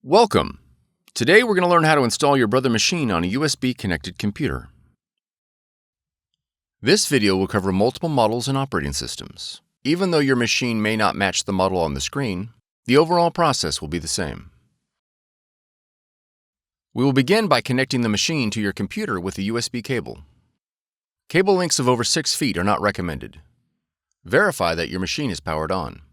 Welcome! Today we're going to learn how to install your Brother machine on a USB-connected computer. This video will cover multiple models and operating systems. Even though your machine may not match the model on the screen, the overall process will be the same. We will begin by connecting the machine to your computer with a USB cable. Cable lengths of over 6 feet are not recommended. Verify that your machine is powered on.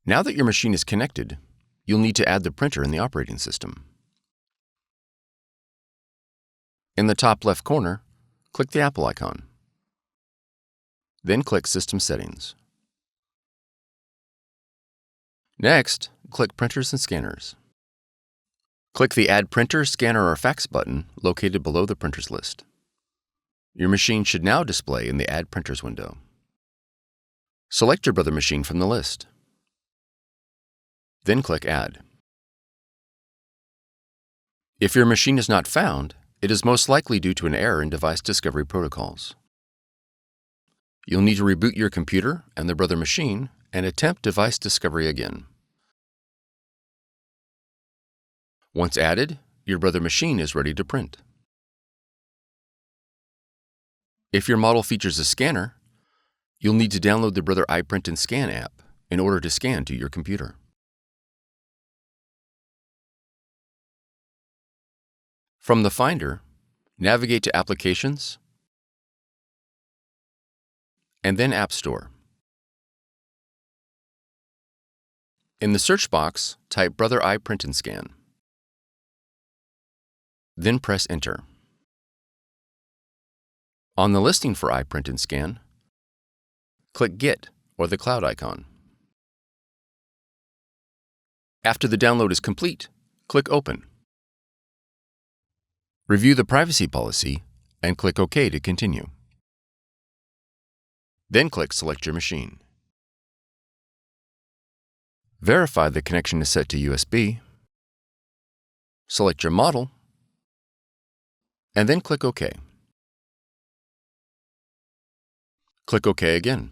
Now that your machine is connected, you'll need to add the printer in the operating system. In the top left corner, click the Apple icon. Then click System Settings. Next, click Printers and Scanners. Click the Add Printer, Scanner, or Fax button located below the printers list. Your machine should now display in the Add Printers window. Select your Brother machine from the list. Then click Add. If your machine is not found, it is most likely due to an error in device discovery protocols. You'll need to reboot your computer and the Brother machine and attempt device discovery again. Once added, your Brother machine is ready to print. If your model features a scanner, you'll need to download the Brother iPrint&Scan app in order to scan to your computer. From the Finder, navigate to Applications, and then App Store. In the search box, type Brother iPrint&Scan. Then press Enter. On the listing for iPrint&Scan, click Get or the cloud icon. After the download is complete, click Open. Review the privacy policy and click OK to continue. Then click Select your machine. Verify the connection is set to USB. Select your model, and then click OK. Click OK again.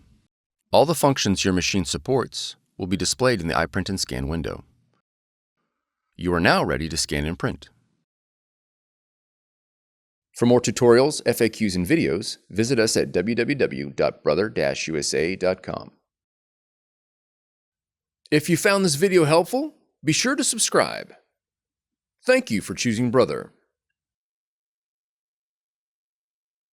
All the functions your machine supports will be displayed in the iPrint&Scan window. You are now ready to scan and print. For more tutorials, FAQs, and videos, visit us at www.brother-usa.com. If you found this video helpful, be sure to subscribe. Thank you for choosing Brother.